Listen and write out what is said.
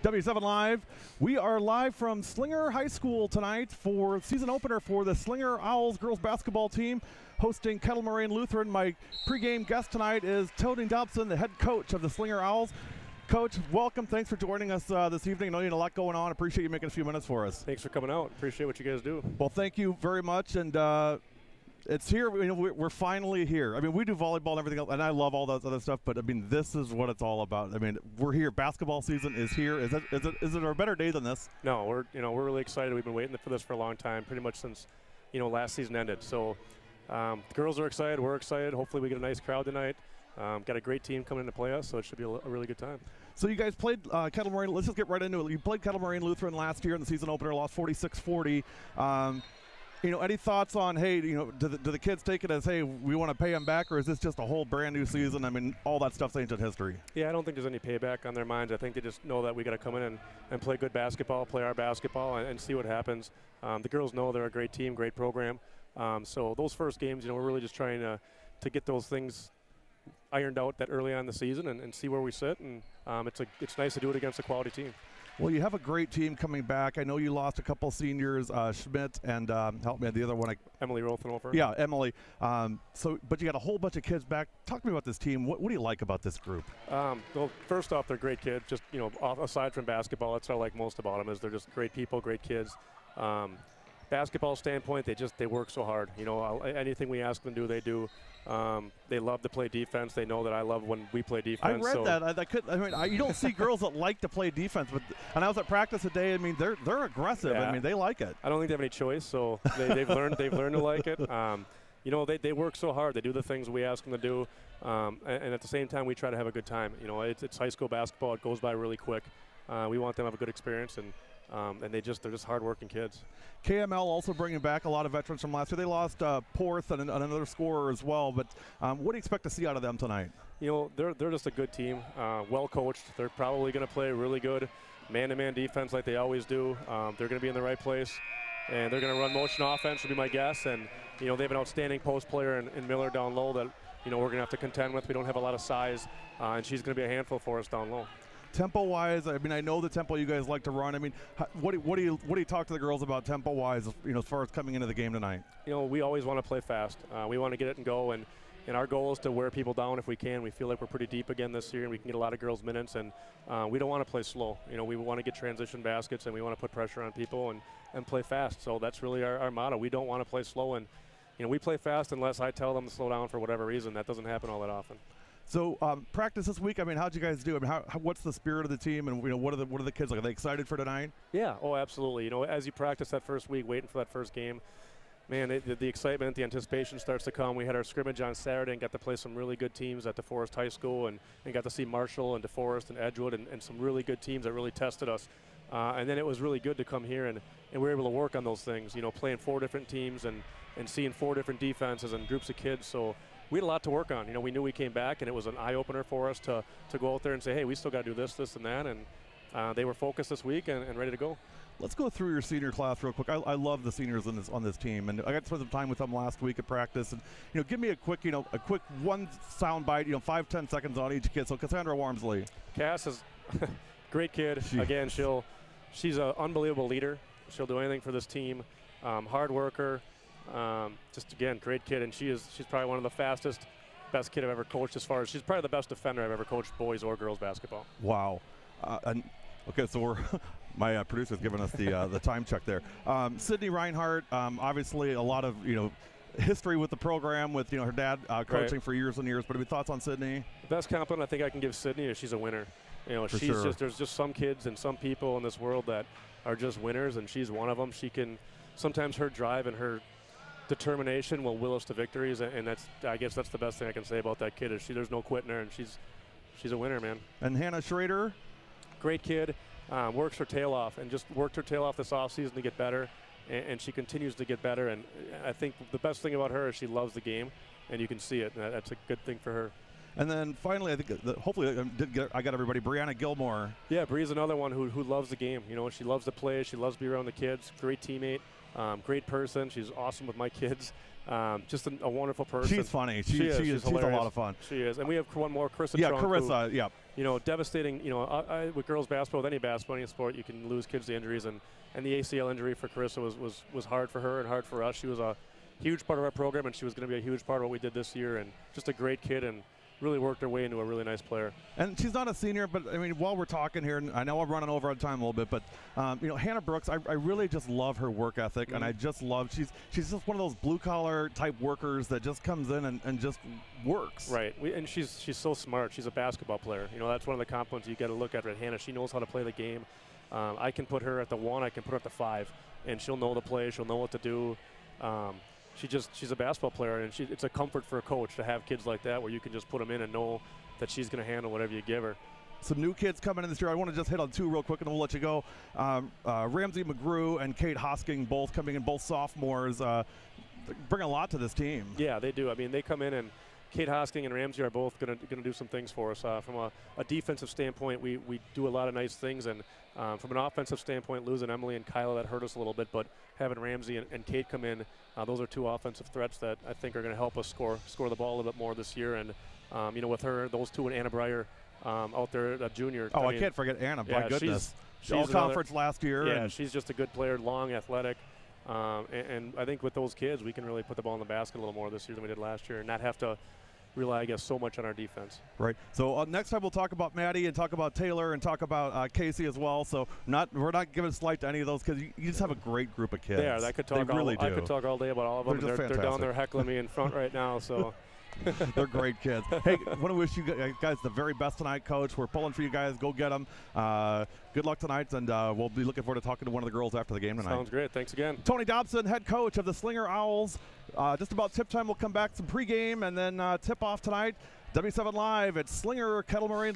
W7 Live. We are live from Slinger High School tonight for season opener for the Slinger Owls girls basketball team hosting Kettle Moraine Lutheran. My pregame guest tonight is Tony Dobson, the head coach of the Slinger Owls. Coach, welcome. Thanks for joining us this evening. I know you had a lot going on. Appreciate you making a few minutes for us. Thanks for coming out. Appreciate what you guys do. Well, thank you very much. And it's here. We're finally here. I mean, we do volleyball and everything else, and I love all that other stuff. But I mean, this is what it's all about. I mean, we're here. Basketball season is here. Is it a better day than this? No, we're really excited. We've been waiting for this for a long time, pretty much since last season ended. So the girls are excited. We're excited. Hopefully, we get a nice crowd tonight. Got a great team coming in to play us, so it should be a really good time. So you guys played Kettle Moraine. Let's just get right into it. You played Kettle Moraine Lutheran last year in the season opener, lost 46-40. Any thoughts on, hey, do the kids take it as, hey, we want to pay them back, or is this just a whole brand new season? I mean, all that stuff's ancient history. Yeah, I don't think there's any payback on their minds. I think they just know that we got to come in and play good basketball, play our basketball, and see what happens. The girls know they're a great team, great program. So those first games, we're really just trying to get those things ironed out that early on in the season and see where we sit. And it's nice to do it against a quality team. Well, you have a great team coming back. I know you lost a couple seniors, Schmidt and help me, the other one. Emily Rothenhofer. Yeah, Emily. But you got a whole bunch of kids back. Talk to me about this team. What do you like about this group? Well, first off, they're great kids. Just aside from basketball, that's what I like most about them is they're just great people, great kids. Basketball standpoint, they work so hard. Anything we ask them to do, they do. They love to play defense. They know that I love when we play defense. I read that. You don't see girls that like to play defense, and I was at practice today. I mean, they're aggressive. Yeah. I mean, they like it. I don't think they have any choice, so they've learned to like it. They work so hard. They do the things we ask them to do, and at the same time, we try to have a good time. It's high school basketball. It goes by really quick. We want them to have a good experience, and they're just hard-working kids. KML also bringing back a lot of veterans from last year. They lost Porth and another scorer as well. But what do you expect to see out of them tonight? They're just a good team, well coached. They're probably going to play really good man-to-man defense like they always do. They're going to be in the right place, and they're going to run motion offense would be my guess. And they have an outstanding post player in Miller down low that we're going to have to contend with. We don't have a lot of size, and she's going to be a handful for us down low. Tempo-wise, I mean, I know the tempo you guys like to run. I mean, what do you talk to the girls about tempo-wise, as far as coming into the game tonight? We always want to play fast. We want to get it and go, and our goal is to wear people down if we can. We feel like we're pretty deep again this year, and we can get a lot of girls minutes, and we don't want to play slow. We want to get transition baskets, and we want to put pressure on people and play fast. So that's really our motto. We don't want to play slow, and we play fast unless I tell them to slow down for whatever reason. That doesn't happen all that often. So practice this week. I mean, how'd you guys do? I mean, what's the spirit of the team, and what are the kids like? Are they excited for tonight? Yeah. Oh, absolutely. As you practice that first week, waiting for that first game, man, the excitement, the anticipation starts to come. We had our scrimmage on Saturday and got to play some really good teams at DeForest High School, and got to see Marshall and DeForest and Edgewood and some really good teams that really tested us. And then it was really good to come here and we were able to work on those things. Playing 4 different teams and seeing 4 different defenses and groups of kids. So we had a lot to work on. We knew we came back, and it was an eye-opener for us to go out there and say, hey, we still got to do this, this, and that. And they were focused this week and ready to go. Let's go through your senior class real quick. I love the seniors on this team, and I got to spend some time with them last week at practice. And give me a quick one sound bite, 5-10 seconds on each kid. So Cassandra Warmsley. Cass is great kid. Jeez. Again, she's an unbelievable leader. She'll do anything for this team. Hard worker. Just again, great kid, and she's probably one of the fastest, best kid I've ever coached. As far as she's probably the best defender I've ever coached, boys or girls basketball. Wow. Okay, so we're my producer's giving us the time check there. Sydney Reinhardt, obviously a lot of history with the program with her dad coaching for years and years. But any thoughts on Sydney? The best compliment I think I can give Sydney is she's a winner. There's just some kids and some people in this world that are just winners, and she's one of them. She can sometimes her drive and her determination will will us to victories, and I guess that's the best thing I can say about that kid is there's no quitting her, and she's a winner, man. And Hannah Schrader, great kid, works her tail off and just worked her tail off this offseason to get better, and she continues to get better. And I think the best thing about her is she loves the game, and you can see it. And that's a good thing for her. And then finally, I think hopefully I got everybody. Brianna Gilmore. Yeah, Bree's another one who loves the game. She loves to play. She loves to be around the kids. Great teammate. Great person. She's awesome with my kids. Just a wonderful person. She's funny. She is. She's a lot of fun. She is. And we have one more, Carissa. Yeah, Trunk, Carissa. who, yeah. You know, devastating. You know, with girls basketball, with any basketball, any sport, you can lose kids to injuries, and the ACL injury for Carissa was hard for her and hard for us. She was a huge part of our program, and she was going to be a huge part of what we did this year. And just a great kid, and really worked her way into a really nice player. And she's not a senior, but I mean, while we're talking here, and I know I'm running over on time a little bit, but you know, Hannah Brooks, I really just love her work ethic, and I just love she's just one of those blue collar type workers that just comes in and just works. Right, and she's so smart. She's a basketball player. You know, that's one of the compliments you got to look at Hannah. She knows how to play the game. I can put her at the 1, I can put her at the 5, and she'll know the play. She'll know what to do. She's a basketball player, and it's a comfort for a coach to have kids like that where you can just put them in and know that she's going to handle whatever you give her. Some new kids coming in this year. I want to just hit on 2 real quick, and we'll let you go. Ramsey McGrew and Kate Hosking both coming in, both sophomores, bring a lot to this team. Yeah, they do. I mean, they come in, and Kate Hosking and Ramsey are both going to do some things for us. From a defensive standpoint, we do a lot of nice things, and from an offensive standpoint, losing Emily and Kyla, that hurt us a little bit, but having Ramsey and Kate come in, those are 2 offensive threats that I think are going to help us score the ball a little bit more this year. And you know, with her, those 2 and Anna Breyer out there, a junior. Oh, I can't forget Anna. My goodness, she's all conference last year. Yeah, she's just a good player, long, athletic. And I think with those kids, we can really put the ball in the basket a little more this year than we did last year, and not have to rely, I guess, so much on our defense. Right. So next time we'll talk about Maddie and talk about Taylor and talk about Casey as well. So we're not giving a slight to any of those, because you just have a great group of kids. Yeah, I could talk. I could talk all day about all of them. They're down there heckling me in front right now. So. They're great kids. Hey, I want to wish you guys the very best tonight, Coach. We're pulling for you guys. Go get them. Good luck tonight, and we'll be looking forward to talking to one of the girls after the game tonight. Sounds great. Thanks again. Tony Dobson, head coach of the Slinger Owls. Just about tip time. We'll come back some pregame and then tip off tonight. W7 Live at Slinger, Kettle, Moraine.